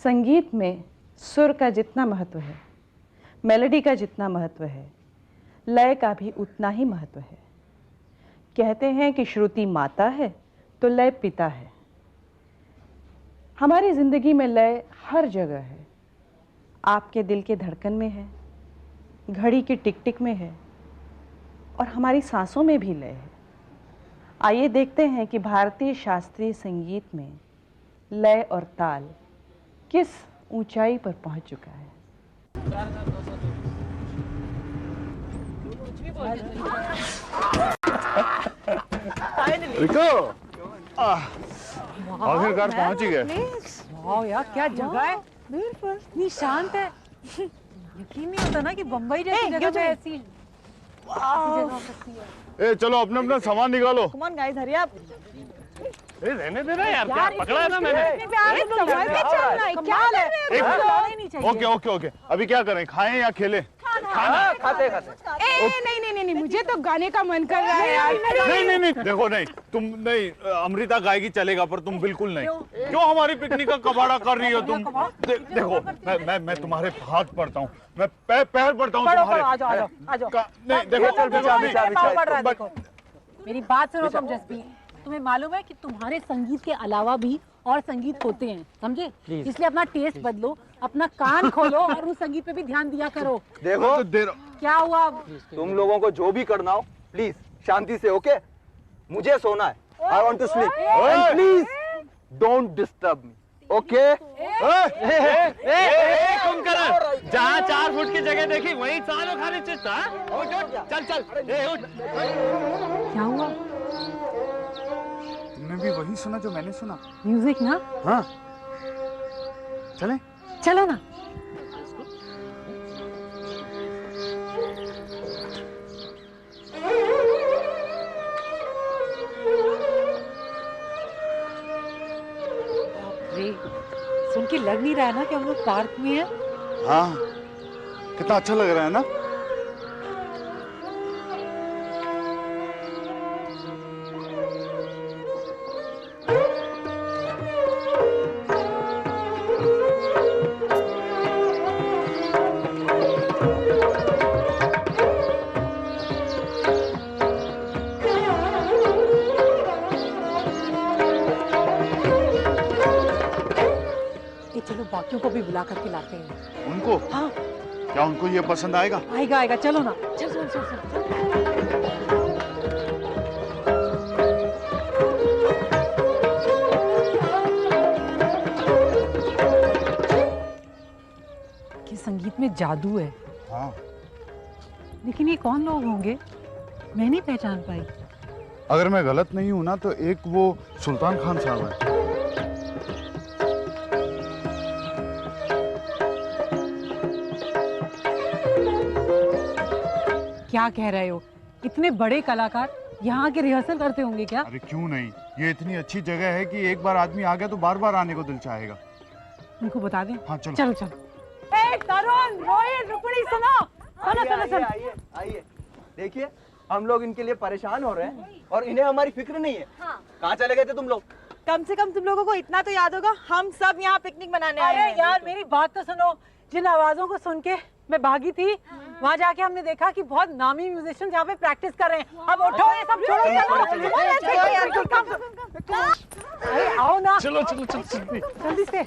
संगीत में सुर का जितना महत्व है, मेलोडी का जितना महत्व है, लय का भी उतना ही महत्व है। कहते हैं कि श्रुति माता है तो लय पिता है। हमारी जिंदगी में लय हर जगह है। आपके दिल के धड़कन में है, घड़ी की टिक टिक में है और हमारी सांसों में भी लय है। आइए देखते हैं कि भारतीय शास्त्रीय संगीत में लय और ताल किस ऊंचाई पर पहुंच चुका है। रिको, आखिरकार पहुंच ही गए। वाह यार, क्या जगह है। बिल्कुल इतनी शांत है। यकीन नहीं होता ना कि बम्बई जैसी जगह पे ऐसी जगह हो सकती है। ए चलो अपना अपना सामान निकालो। Come on guys, hurry up. रहने देना यार, क्या पकड़ा है ना मैंने। ओके ओके ओके, अभी क्या करें, खाएं या खेलें? खाते नहीं, मुझे तो गाने का मन कर रहा है यार। नहीं, देखो नहीं, तुम नहीं, अमृता गाएगी चलेगा पर तुम बिल्कुल नहीं। क्यों हमारी पिकनिक का कबाड़ा कर रही हो तुम? देखो मैं तुम्हारे हाथ पड़ता हूँ, मैं पैर पड़ता हूँ तुम्हारे। नहीं देखो, मेरी बात सुनो तुम जसबीर, तुम्हें मालूम है कि तुम्हारे संगीत के अलावा भी और संगीत होते हैं, समझे? इसलिए अपना टेस्ट बदलो, अपना कान खोलो और उस संगीत पे भी ध्यान दिया करो। देखो क्या हुआ? तुम लोगों को जो भी करना हो प्लीज शांति से, ओके? मुझे सोना है, I want to sleep, and please don't disturb me, okay? Kumbhakarna, जहाँ 4 फुट की जगह देखी वही चालों खाने चिट्टा। चल क्या हुआ? तुमने भी वही सुना जो मैंने सुना? म्यूजिक ना? हाँ, चलें? चलो ना। सुन के लग नहीं रहा है ना कि हम लोग पार्क में हैं? हाँ, कितना अच्छा लग रहा है ना? चलो बाकियों को भी बुला करके लाते हैं। उनको? हाँ। क्या उनको ये पसंद आएगा? आएगा, चलो ना। चल। कि संगीत में जादू है। हाँ। लेकिन ये कौन लोग होंगे? मैं नहीं पहचान पाई। अगर मैं गलत नहीं हूं ना तो एक वो सुल्तान खान साहब है। क्या कह रहे हो? इतने बड़े कलाकार यहाँ के रिहर्सल करते होंगे क्या? अरे क्यों नहीं, ये इतनी अच्छी जगह है कि एक बार आदमी आ गया तो बार बार आने को दिल चाहेगा। उनको बता दें? हाँ चलो। चलो। तरुण, रोहित, रुक्मिणी, सुनो। आइए, देखिए हम लोग इनके लिए परेशान हो रहे हैं और इन्हें हमारी फिक्र नहीं है। कहाँ चले गए थे तुम लोग? कम से कम तुम लोगों को इतना तो याद होगा, हम सब यहाँ पिकनिक मनाने आए हैं। अरे यार मेरी बात तो सुनो। जिन आवाजों को सुन के मैं भागी थी, वहाँ जाके हमने देखा कि बहुत नामी म्यूजिशियन यहाँ पे प्रैक्टिस कर रहे हैं। अब उठो, ये सब छोड़ो, अरे आओ ना। चलो जल्दी से।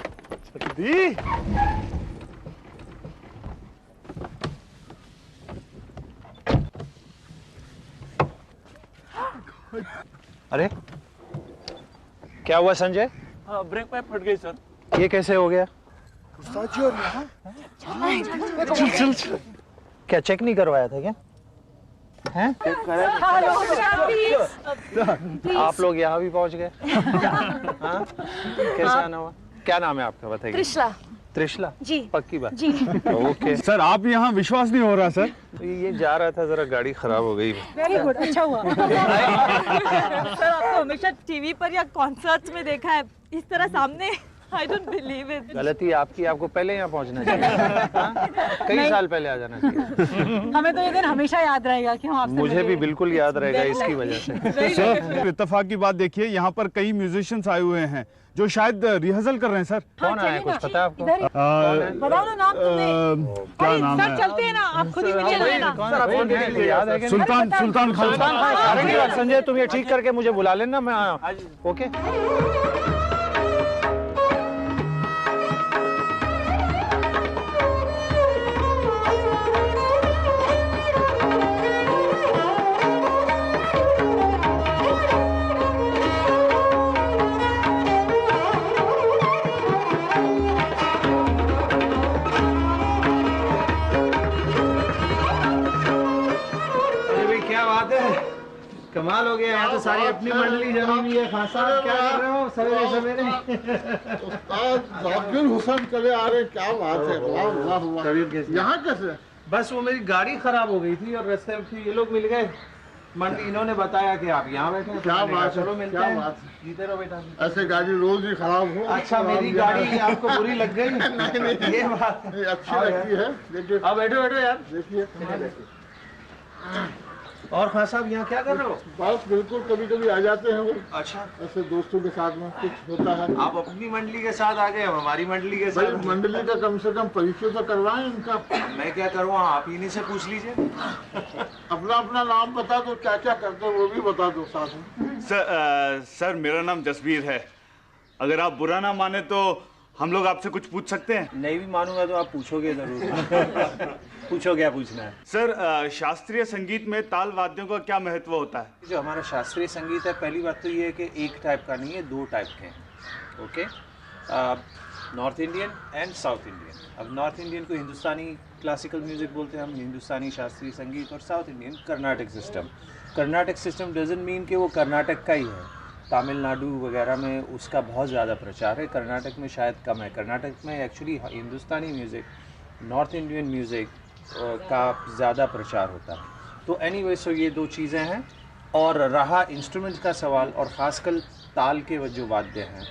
अरे क्या हुआ संजय? ब्रेक पाइप फट गई सर। ये कैसे हो गया? चल। क्या चेक नहीं करवाया था क्या? हैं? आप लोग यहाँ भी पहुँच गए? हाँ? कैसे आना हुआ? क्या नाम है आपका, बताइए। त्रिशला जी। पक्की बात? जी। ओके सर आप यहाँ विश्वास नहीं हो रहा सर? ये जा रहा था, जरा गाड़ी खराब हो गई। वेरी गुड, अच्छा हुआ। सर आपको हमेशा टीवी पर या कॉन्सर्ट्स में देखा है, इस तरह सामने I don't believe it. गलती आपकी, आपको पहले यहाँ पहुँचना चाहिए। हाँ? कई साल पहले आ जाना चाहिए। हमें तो ये दिन हमेशा याद रहेगा कि हम आपसे मुझे मिले। भी बिल्कुल याद रहेगा इसकी वजह से। सर इत्तेफाक की बात देखिए, यहाँ पर कई म्यूजिशियंस आए हुए हैं जो शायद रिहर्सल कर रहे हैं सर। कौन आया, कुछ पता है आपको? इधर ही- बताओ ना नाम तुम्हें। क्या नाम सर है? चलते हैं ना, आप खुद ही मिलिए ना। कौन है? याद है कि नहीं? सुल्तान सुल्तान खान सुल्तान खान सारंगी वाला। संजय तुम ये ठीक करके मुझे बुला लेना, मैं आया। ओके। कमाल हो गया, यहाँ तो सारी अपनी मंडली जमी हुई है। खान साहब क्या कर रहे हो सवेरे सवेरे? जाकिर हुसैन चले आ रहे, क्या बात है। वाह वाह वाह। तबीयत कैसी? यहाँ कैसे? बस वो मेरी गाड़ी खराब हो गई थी और रास्ते में ये लोग मिल गए मंडली, इन्होंने बताया कि आप यहाँ बैठे हैं। क्या बात है, चलो मिलते क्या हैं। बात है। जीते रहो बेटा। ऐसे गाड़ी रोज ही खराब हो। अच्छा मेरी गाड़ी आपको बुरी लग गई? नहीं, ये बात नहीं, अच्छी लगती है। देखिए अब बैठो बैठो यार। देखिए। और खान साहब यहाँ क्या कर रहे हो? बस बिल्कुल, कभी कभी आ जाते हैं वो, अच्छा ऐसे दोस्तों के साथ में कुछ होता है। आप अपनी मंडली के साथ आ गए, हम हमारी मंडली के भाई साथ। मंडली का कम से कम परिचय तो करवाएं इनका। मैं क्या करूँ, आप इन्हीं से पूछ लीजिए। अपना अपना नाम बता दो, क्या क्या करते हो वो भी बता दो साथ में। सर मेरा नाम जसबीर है। अगर आप बुरा ना माने तो हम लोग आपसे कुछ पूछ सकते हैं? नहीं भी मानूंगा तो आप पूछोगे जरूर। पूछो क्या पूछना है। सर शास्त्रीय संगीत में ताल वाद्यों का क्या महत्व होता है? जो हमारा शास्त्रीय संगीत है, पहली बात तो ये है कि एक टाइप का नहीं है, दो टाइप के हैं। Okay, north Indian and south Indian. अब नॉर्थ इंडियन को हिंदुस्तानी क्लासिकल म्यूजिक बोलते हैं हम, हिंदुस्तानी शास्त्रीय संगीत, और south Indian Karnataka system. Karnataka system doesn't mean कि वो कर्नाटक का ही है। तमिलनाडु वगैरह में उसका बहुत ज़्यादा प्रचार है, कर्नाटक में शायद कम है। कर्नाटक में एक्चुअली हिंदुस्तानी म्यूज़िक, नॉर्थ इंडियन म्यूज़िक का ज़्यादा प्रचार होता है। तो एनीवे सो ये दो चीज़ें हैं। और रहा इंस्ट्रूमेंट का सवाल और ख़ासकर ताल के जो वाद्य हैं,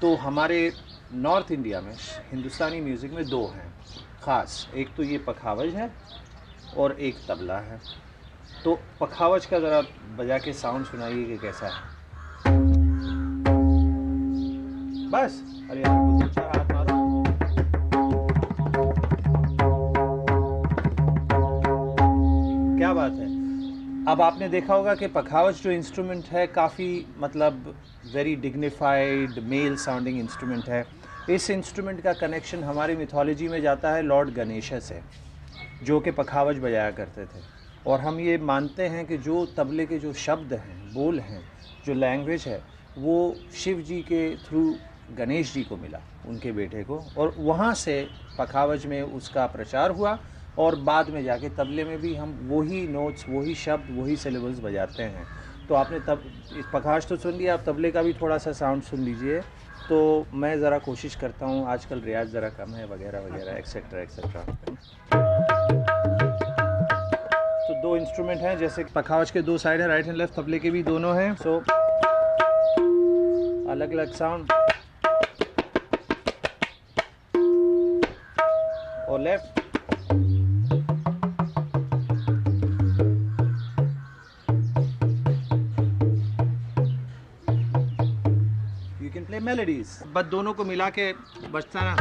तो हमारे नॉर्थ इंडिया में हिंदुस्तानी म्यूज़िक में दो हैं ख़ास। एक तो ये पखावज है और एक तबला है। तो पखावज का ज़रा बजा के साउंड सुनाइए कि कैसा है। बस अरे यार दो चार हाथ मारो। क्या बात है। अब आपने देखा होगा कि पखावज जो इंस्ट्रूमेंट है काफ़ी मतलब very dignified male sounding instrument है। इस इंस्ट्रूमेंट का कनेक्शन हमारी मिथोलॉजी में जाता है लॉर्ड गणेश से, जो कि पखावज बजाया करते थे। और हम ये मानते हैं कि जो तबले के जो शब्द हैं, बोल हैं, जो लैंग्वेज है, वो शिव जी के थ्रू गणेश जी को मिला, उनके बेटे को, और वहाँ से पखावज में उसका प्रचार हुआ। और बाद में जाके तबले में भी हम वही नोट्स, वही शब्द, वही सिलेबल्स बजाते हैं। तो आपने तब इस पखावज तो सुन लिया, आप तबले का भी थोड़ा सा साउंड सुन लीजिए। तो मैं ज़रा कोशिश करता हूँ, आजकल रियाज ज़रा कम है वगैरह वगैरह एक्सेट्रा एक्सेट्रा। तो दो इंस्ट्रूमेंट हैं, जैसे पखावज के दो साइड है, राइट एंड लेफ्ट, तबले के भी दोनों हैं। सो अलग अलग साउंड। और left you can play melodies, बस दोनों को मिला के बजता ना।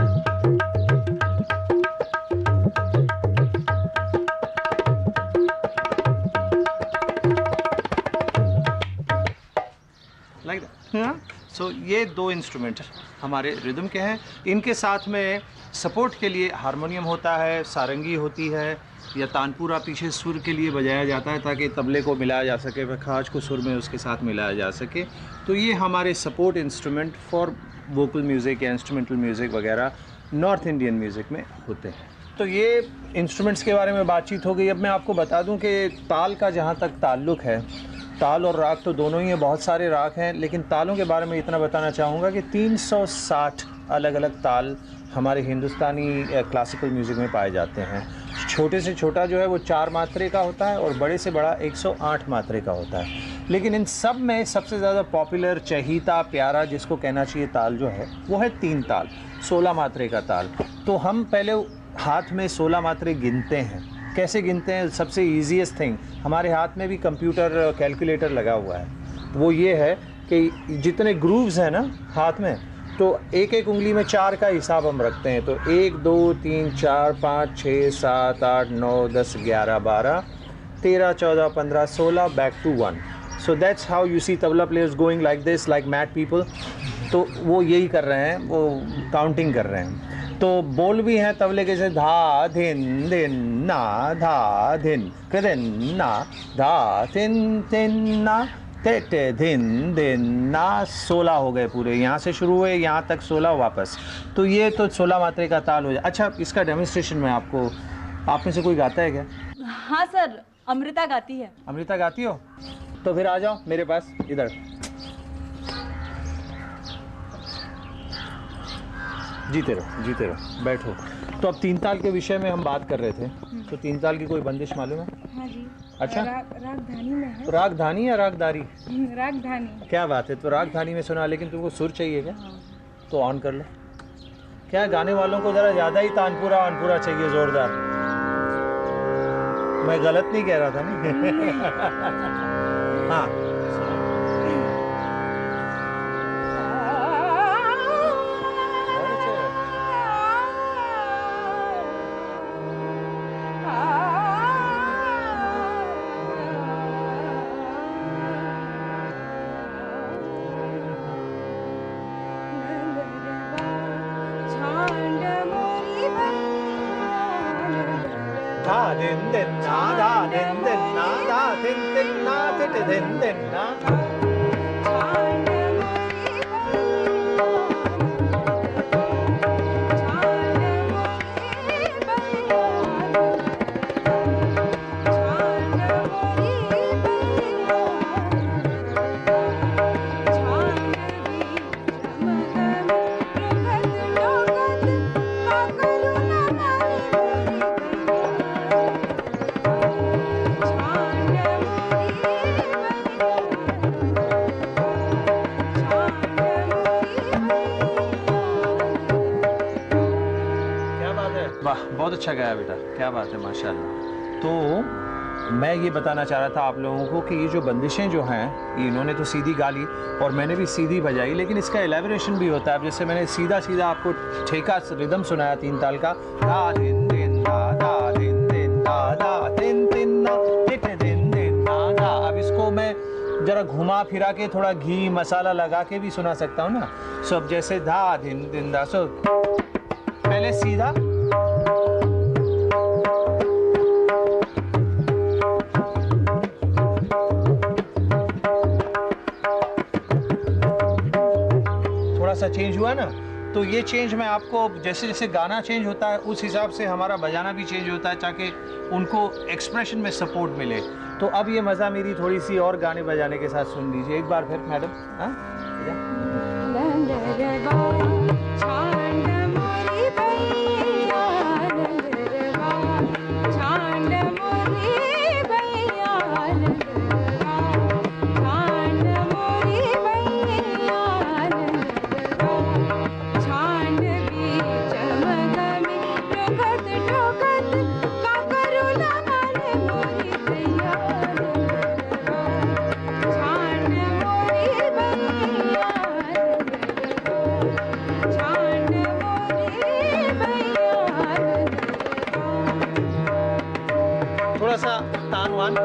Like that. सो ये दो इंस्ट्रूमेंट हमारे रिदम के हैं। इनके साथ में सपोर्ट के लिए हारमोनियम होता है, सारंगी होती है, या तानपुरा पीछे सुर के लिए बजाया जाता है ताकि तबले को मिलाया जा सके, पखावज को सुर में उसके साथ मिलाया जा सके। तो ये हमारे support instrument for vocal music या इंस्ट्रूमेंटल म्यूज़िक वगैरह नॉर्थ इंडियन म्यूज़िक में होते हैं। तो ये इंस्ट्रूमेंट्स के बारे में बातचीत हो गई। अब मैं आपको बता दूं कि ताल का जहाँ तक ताल्लुक़ है, ताल और राग तो दोनों ही हैं, बहुत सारे राग हैं, लेकिन तालों के बारे में इतना बताना चाहूँगा कि 360 अलग अलग ताल हमारे हिंदुस्तानी क्लासिकल म्यूज़िक में पाए जाते हैं। छोटे से छोटा जो है वो 4 मात्रे का होता है और बड़े से बड़ा 108 मात्रे का होता है। लेकिन इन सब में सबसे ज़्यादा पॉपुलर, चहीता, प्यारा जिसको कहना चाहिए ताल जो है वो है 3 ताल, 16 मात्रे का ताल। तो हम पहले हाथ में 16 मात्रे गिनते हैं। कैसे गिनते हैं? सबसे ईजीएस्ट थिंग, हमारे हाथ में भी कंप्यूटर कैलकुलेटर लगा हुआ है, वो ये है कि जितने ग्रूव्स हैं ना हाथ में, तो एक एक उंगली में 4 का हिसाब हम रखते हैं। तो 1 2 3 4 5 6 7 8 9 10 11 12 13 14 15 16 back to 1। So that's how you see tabla players going like this, like mad people. तो वो यही कर रहे हैं, वो काउंटिंग कर रहे हैं। तो बोल भी हैं तबले के, जैसे धा धिन धिन ना, धा धिन कृदिन ना, धा थिन थिन ना, ते ते धिन धिन ना। 16 हो गए पूरे, यहाँ से शुरू हुए यहाँ तक 16 वापस। तो ये तो 16 मात्रे का ताल हो जाए। अच्छा, इसका डेमोन्स्ट्रेशन में आपको, आप में से कोई गाता है क्या? हाँ सर, अमृता गाती है। अमृता गाती हो? तो फिर आ जाओ मेरे पास इधर। जीते रहो, बैठो। तो अब 3 ताल के विषय में हम बात कर रहे थे, तो 3 ताल की कोई बंदिश मालूम है? हाँ जी। अच्छा, रागधानी में है। तो रागधानी या रागदारी? रागधानी। क्या बात है, तो रागधानी में सुना, लेकिन तुमको सुर चाहिए क्या? तो ऑन कर लो। क्या गाने वालों को ज़रा ज़्यादा ही तानपुरा चाहिए, ज़ोरदार। मैं गलत नहीं कह रहा था ना? हाँ, धा दिन दिन ना, धा दिन दिन ना, धा दिन दिन ना, धिट दिन दिन ना। वाह, बहुत अच्छा गाया बेटा, क्या बात है, माशाल्लाह। तो मैं ये बताना चाह रहा था आप लोगों को कि ये जो बंदिशें जो हैं, इन्होंने तो सीधी गा ली और मैंने भी सीधी बजाई, लेकिन इसका एलेबोरेशन भी होता है। जैसे मैंने सीधा आपको ठेका रिदम सुनाया 3 ताल का, धा दिन दिन धा, धा दिन दिन धा, धा दिन दिन ना, धिट दिन दिन ना, धा। अब इसको मैं जरा घुमा फिरा के थोड़ा घी मसाला लगा के भी सुना सकता हूँ ना। सो अब जैसे धा दिन दिन धा, सो पहले सीधा, सा चेंज हुआ ना। तो ये चेंज मैं आपको, जैसे जैसे गाना चेंज होता है उस हिसाब से हमारा बजाना भी चेंज होता है, ताकि उनको एक्सप्रेशन में सपोर्ट मिले। तो अब ये मज़ा मेरी थोड़ी सी और गाने बजाने के साथ सुन लीजिए एक बार फिर मैडम। हाँ, थोड़ा सा तानवान।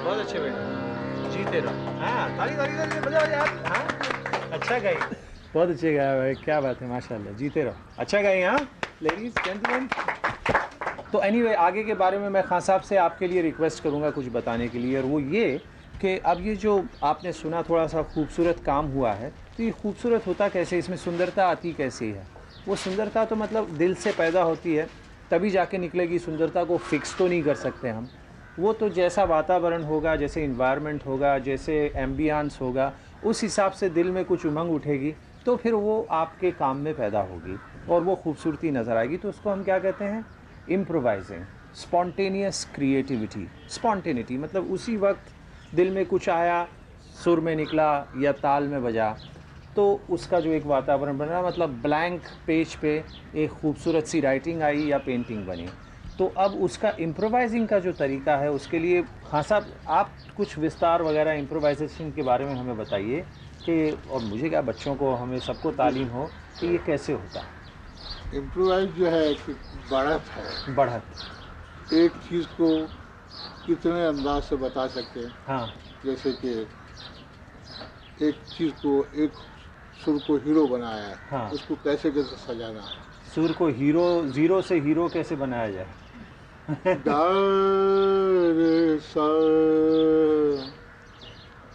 बहुत अच्छे बेटा, जीते रहो। हाँ, ताली ताली ताली बजाओ यार। हाँ, अच्छा गाई, बहुत अच्छे गाया भाई, क्या बात है, माशाल्लाह, जीते रहो, अच्छा गाई। हाँ। Ladies gentleman. तो एनीवे आगे के बारे में मैं खान साहब से आपके लिए रिक्वेस्ट करूंगा कुछ बताने के लिए, और वो ये कि अब ये जो आपने सुना थोड़ा सा खूबसूरत काम हुआ है, तो ये खूबसूरत होता कैसे, इसमें सुंदरता आती कैसे है? वो सुंदरता तो मतलब दिल से पैदा होती है, तभी जाके निकलेगी। सुंदरता को फिक्स तो नहीं कर सकते हम, वो तो जैसा वातावरण होगा, जैसे इन्वायरमेंट होगा, जैसे एम्बियंस होगा, उस हिसाब से दिल में कुछ उमंग उठेगी तो फिर वो आपके काम में पैदा होगी और वो खूबसूरती नज़र आएगी। तो उसको हम क्या कहते हैं? Improvising, spontaneous creativity. स्पॉन्टेनिटी मतलब उसी वक्त दिल में कुछ आया, सुर में निकला या ताल में बजा, तो उसका जो एक वातावरण बना, मतलब ब्लैंक पेज पे एक खूबसूरत सी राइटिंग आई या पेंटिंग बनी। तो अब उसका इम्प्रोवाइजिंग का जो तरीका है, उसके लिए हाँ साहब आप कुछ विस्तार वगैरह इम्प्रोवाइजेशन के बारे में हमें बताइए कि, और मुझे क्या, बच्चों को, हमें सबको तालीम हो कि ये कैसे होता है। इम्प्रोवाइज जो है एक बढ़त है। बढ़त, एक चीज़ को कितने अंदाज से बता सकते हैं। हाँ, जैसे कि एक चीज़ को, एक सुर को हीरो बनाया है, हाँ, उसको कैसे कैसे सजाना है। सुर को हीरो, जीरो से हीरो कैसे बनाया जाए? गा रे सा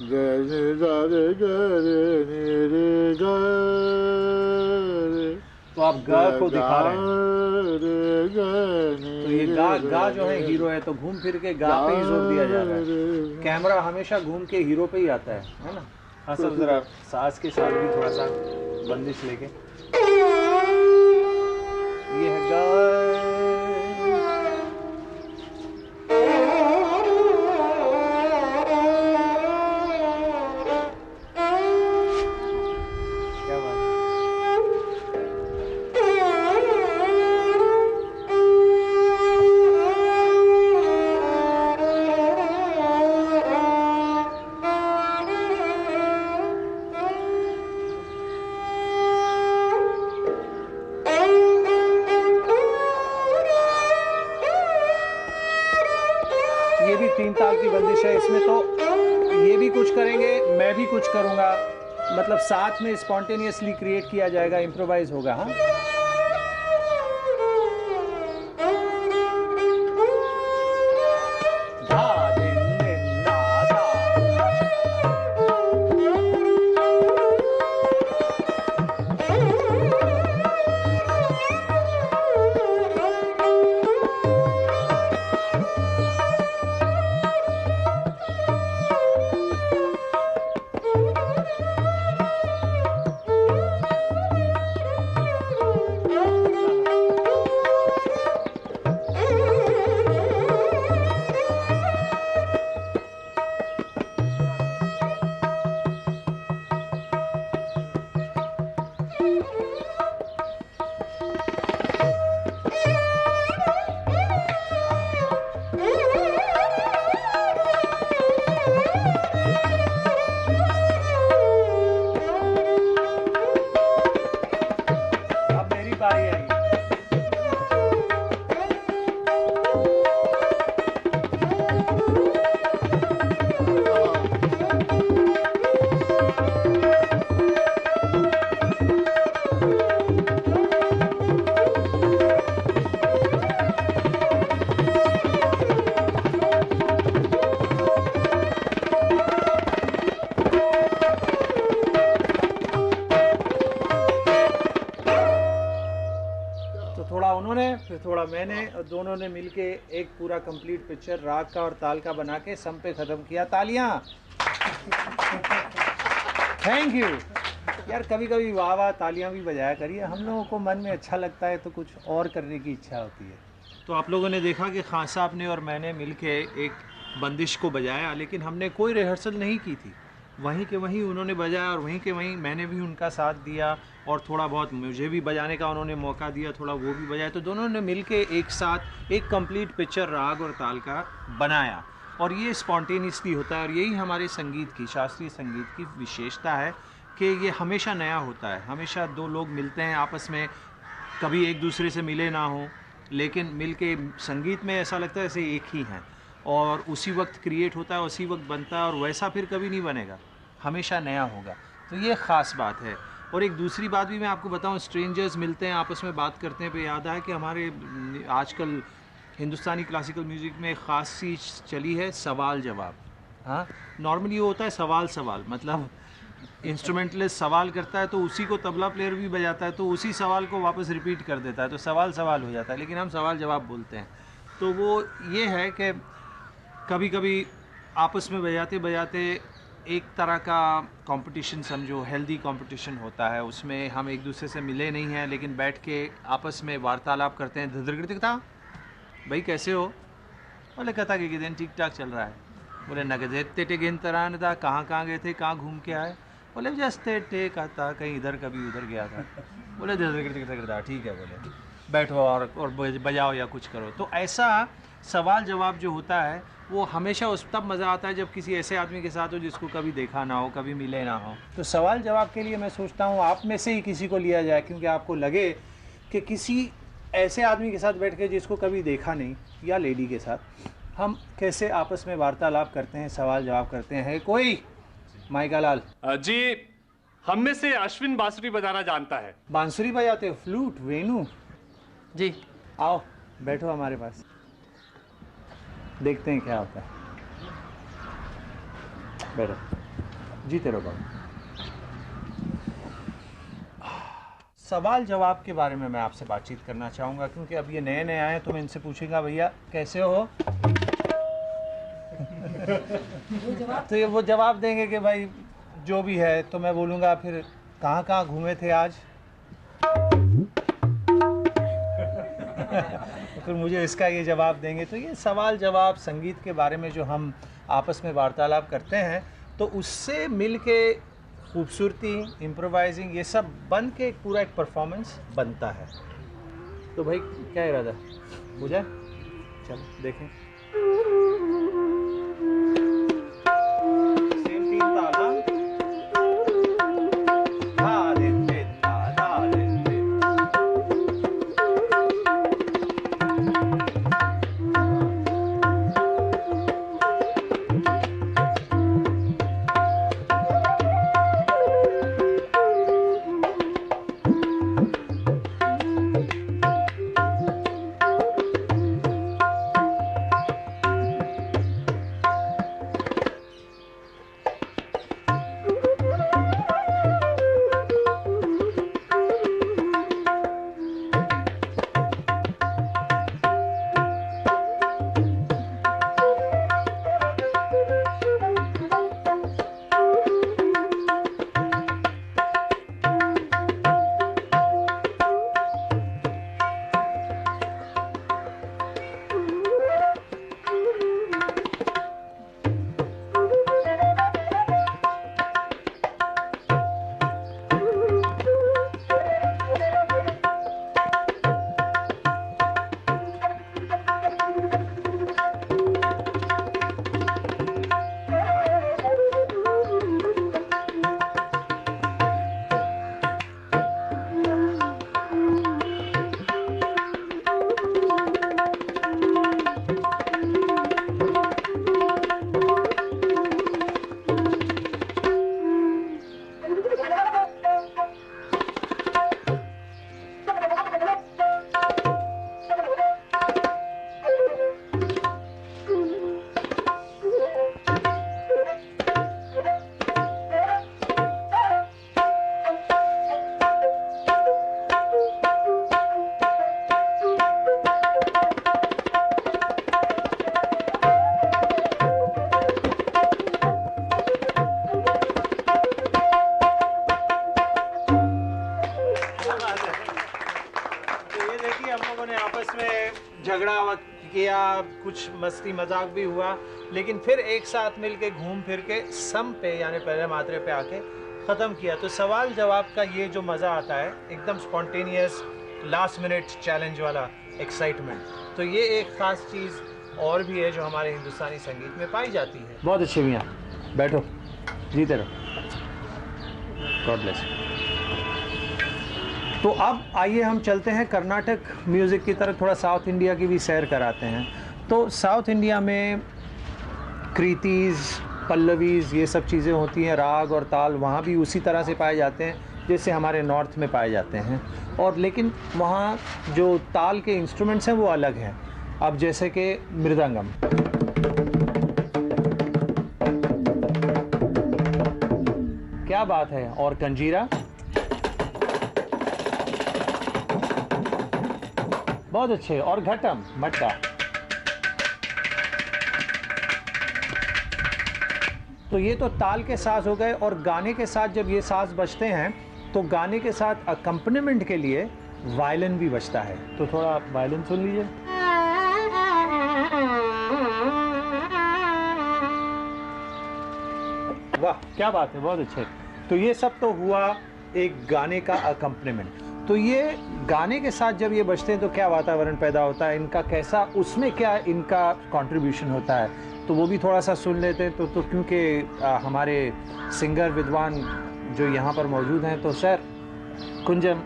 गा रे गा रे गा रे रे गा रे। तो आप गा को दिखा रहे हैं, तो ये गा जो है हीरो है, तो घूम फिर के गा पे ही जोर दिया जा रहा है। कैमरा हमेशा घूम के हीरो पे ही आता है ना। हाँ सब जरा सांस के साथ भी थोड़ा सा बंदिश लेके, ये है गा। ये भी 3 ताल की बंदिश है इसमें, तो ये भी कुछ करेंगे, मैं भी कुछ करूंगा, मतलब साथ में स्पॉन्टेनियसली क्रिएट किया जाएगा, इम्प्रोवाइज होगा। हाँ, फिर थोड़ा मैंने, और दोनों ने मिलके एक पूरा कंप्लीट पिक्चर राग का और ताल का बना के सम पे ख़त्म किया। तालियां। थैंक यू यार, कभी कभी वाह वाह तालियां भी बजाया करिए, हम लोगों को मन में अच्छा लगता है तो कुछ और करने की इच्छा होती है। तो आप लोगों ने देखा कि खान साहब ने और मैंने मिलके एक बंदिश को बजाया, लेकिन हमने कोई रिहर्सल नहीं की थी, वहीं के वहीं उन्होंने बजाया और वहीं के वहीं मैंने भी उनका साथ दिया और थोड़ा बहुत मुझे भी बजाने का उन्होंने मौका दिया, थोड़ा वो भी बजाया, तो दोनों ने मिलके एक साथ एक कंप्लीट पिक्चर राग और ताल का बनाया। और ये स्पॉन्टेनियसली होता है, और यही हमारे संगीत की, शास्त्रीय संगीत की विशेषता है कि ये हमेशा नया होता है। हमेशा दो लोग मिलते हैं आपस में, कभी एक दूसरे से मिले ना हो, लेकिन मिलके संगीत में ऐसा लगता है जैसे एक ही हैं, और उसी वक्त क्रिएट होता है, उसी वक्त बनता है, और वैसा फिर कभी नहीं बनेगा, हमेशा नया होगा। तो ये ख़ास बात है। और एक दूसरी बात भी मैं आपको बताऊं, स्ट्रेंजर्स मिलते हैं, आपस में बात करते हैं, पे याद आया कि हमारे आजकल हिंदुस्तानी क्लासिकल म्यूज़िक में एक ख़ास चीज़ चली है, सवाल जवाब। हाँ, नॉर्मली वो होता है सवाल सवाल, मतलब इंस्ट्रूमेंटलिस्ट सवाल करता है तो उसी को तबला प्लेयर भी बजाता है तो उसी सवाल को वापस रिपीट कर देता है, तो सवाल सवाल हो जाता है, लेकिन हम सवाल जवाब बोलते हैं। तो वो ये है कि कभी कभी आपस में बजाते बजाते एक तरह का कंपटीशन समझो, हेल्दी कंपटीशन होता है, उसमें हम एक दूसरे से मिले नहीं हैं लेकिन बैठ के आपस में वार्तालाप करते हैं। धृदृगृतिकता भाई कैसे हो, बोले कथा के दिन ठीक ठाक चल रहा है। बोले नगदे तेटे गेन तरान था, कहाँ गए थे, कहाँ घूम के आए। बोले जस्ते टेक आता, कहीं इधर कभी उधर गया था। बोले धृदृगृतिकता ठीक है, बोले बैठो और बजाओ या कुछ करो। तो ऐसा सवाल जवाब जो होता है वो हमेशा उस तब मज़ा आता है जब किसी ऐसे आदमी के साथ हो जिसको कभी देखा ना हो, कभी मिले ना हो। तो सवाल जवाब के लिए मैं सोचता हूँ आप में से ही किसी को लिया जाए, क्योंकि आपको लगे कि किसी ऐसे आदमी के साथ बैठ के जिसको कभी देखा नहीं, या लेडी के साथ हम कैसे आपस में वार्तालाप करते हैं, सवाल जवाब करते हैं। कोई माइका लाल जी, हम में से अश्विन बांसुरी बजाना जानता है। बांसुरी बजाते हो, फ्लूट, वेणु? जी, आओ बैठो हमारे पास, देखते हैं क्या होता है। बैठो, जीते रहो बाबू। सवाल जवाब के बारे में मैं आपसे बातचीत करना चाहूँगा, क्योंकि अब ये नए नए आए हैं तो मैं इनसे पूछूंगा भैया कैसे हो। तो ये वो जवाब देंगे कि भाई जो भी है, तो मैं बोलूँगा फिर कहाँ घूमे थे आज। तो फिर मुझे इसका ये जवाब देंगे। तो ये सवाल जवाब संगीत के बारे में जो हम आपस में वार्तालाप करते हैं, तो उससे मिल के खूबसूरती, इम्प्रोवाइजिंग, ये सब बन के पूरा एक परफॉर्मेंस बनता है। तो भाई क्या इरादा बुझा? चलो देखें। सेम तीन ताल, धा दे दे धा दे दे। झगड़ा किया, कुछ मस्ती मजाक भी हुआ, लेकिन फिर एक साथ मिलके घूम फिर के सम पे यानी पहले मात्रे पे आके ख़त्म किया। तो सवाल जवाब का ये जो मज़ा आता है, एकदम स्पॉन्टेनियस, लास्ट मिनट चैलेंज वाला एक्साइटमेंट, तो ये एक ख़ास चीज़ और भी है जो हमारे हिंदुस्तानी संगीत में पाई जाती है। बहुत अच्छे मियाँ, बैठो, जीते रहो, गॉड ब्लेस। तो अब आइए हम चलते हैं कर्नाटक म्यूज़िक की तरफ, थोड़ा साउथ इंडिया की भी सैर कराते हैं। तो साउथ इंडिया में कृतिज़, पल्लवीज़, ये सब चीज़ें होती हैं, राग और ताल वहाँ भी उसी तरह से पाए जाते हैं। जैसे हमारे नॉर्थ में पाए जाते हैं, और लेकिन वहाँ जो ताल के इंस्ट्रूमेंट्स हैं वो अलग हैं। अब जैसे कि मृदंगम, क्या बात है, और कंजीरा, बहुत अच्छे, और घटम, मट्टा। तो ये तो ताल के साज हो गए, और गाने के साथ जब ये साज बजते हैं तो गाने के साथ अकम्पनीमेंट के लिए वायलिन भी बजता है। तो थोड़ा वायलिन सुन लीजिए। वाह, क्या बात है, बहुत अच्छे। तो ये सब तो हुआ एक गाने का अकम्पनीमेंट। तो ये गाने के साथ जब ये बजते हैं तो क्या वातावरण पैदा होता है, इनका कैसा, उसमें क्या इनका कंट्रीब्यूशन होता है, तो वो भी थोड़ा सा सुन लेते हैं। तो क्योंकि हमारे सिंगर विद्वान जो यहाँ पर मौजूद हैं, तो सर कुंजम।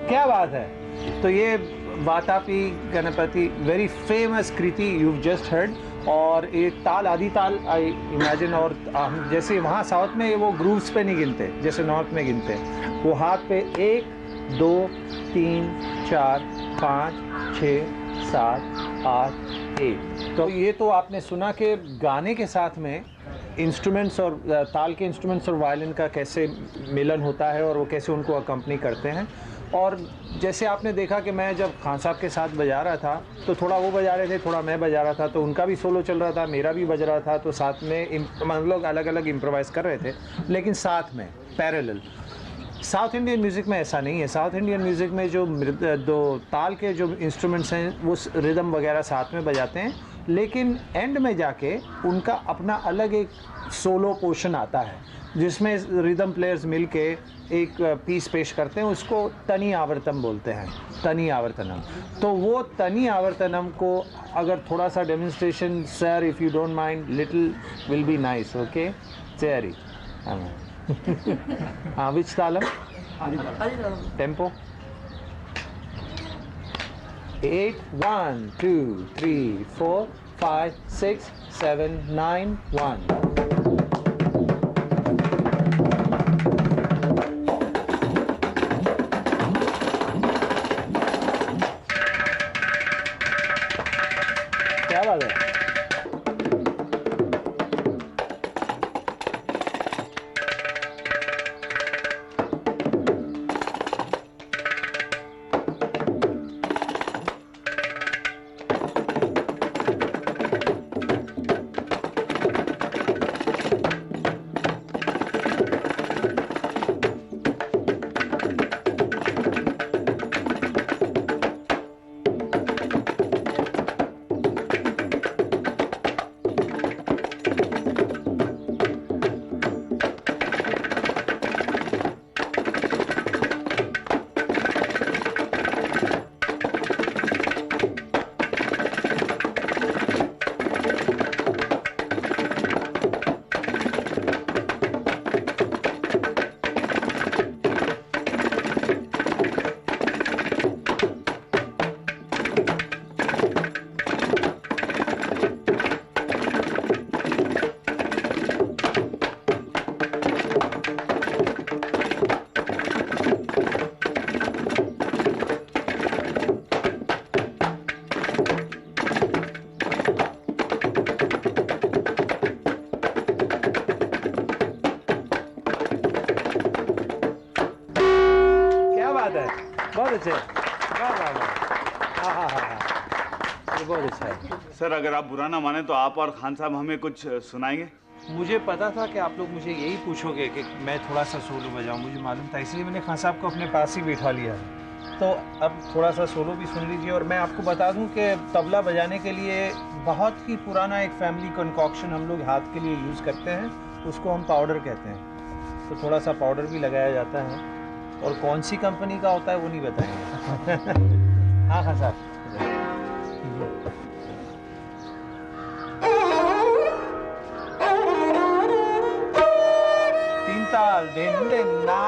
क्या बात है। तो ये Vatapi Ganpati, very famous Kriti you just heard, और एक ताल, आदि ताल आई इमेजिन, और जैसे वहाँ साउथ में वो ग्रूव्स पे नहीं गिनते जैसे नॉर्थ में गिनते, वो हाथ पे 1 2 3 4 5 6 7 8 1। तो ये तो आपने सुना कि गाने के साथ में इंस्ट्रूमेंट्स और ताल के इंस्ट्रूमेंट्स और वायलिन का कैसे मिलन होता है और वो कैसे उनको अकम्पनी करते हैं। और जैसे आपने देखा कि मैं जब खान साहब के साथ बजा रहा था तो थोड़ा वो बजा रहे थे, थोड़ा मैं बजा रहा था, तो उनका भी सोलो चल रहा था, मेरा भी बज रहा था, तो साथ में हम लोग अलग अलग इम्प्रोवाइज़ कर रहे थे, लेकिन साथ में पैरेलल। साउथ इंडियन म्यूज़िक में ऐसा नहीं है। साउथ इंडियन म्यूज़िक में जो दो ताल के जो इंस्ट्रूमेंट्स हैं वो रिदम वगैरह साथ में बजाते हैं, लेकिन एंड में जाके उनका अपना अलग एक सोलो पोर्शन आता है जिसमें रिदम प्लेयर्स मिलके एक पीस पेश करते हैं, उसको तनी आवर्तम बोलते हैं, तनी आवर्तनम। तो वो तनी आवर्तनम को अगर थोड़ा सा demonstration, sir if you don't mind, little will be nice, okay cherry. हाँ, विच तालम, टेम्पो 8 1 2 3 4 5 6 7 9 1। क्या बात है। बहुत अच्छे, वाह वाह वाह, हाँ हाँ हाँ, ये बहुत अच्छा है। सर अगर आप बुरा ना माने तो आप और खान साहब हमें कुछ सुनाएंगे? मुझे पता था कि आप लोग मुझे यही पूछोगे कि मैं थोड़ा सा सोलो बजाऊं, मुझे मालूम था, इसलिए मैंने खान साहब को अपने पास ही बिठा लिया। तो अब थोड़ा सा सोलो भी सुन लीजिए। और मैं आपको बता दूं कि तबला बजाने के लिए बहुत ही पुराना एक फैमिली कंकॉक्शन हम लोग हाथ के लिए यूज़ करते हैं, उसको हम पाउडर कहते हैं। तो थोड़ा सा पाउडर भी लगाया जाता है, और कौन सी कंपनी का होता है वो नहीं बताएंगे। हाँ हाँ साहब, तीन ताल दिन दिन ना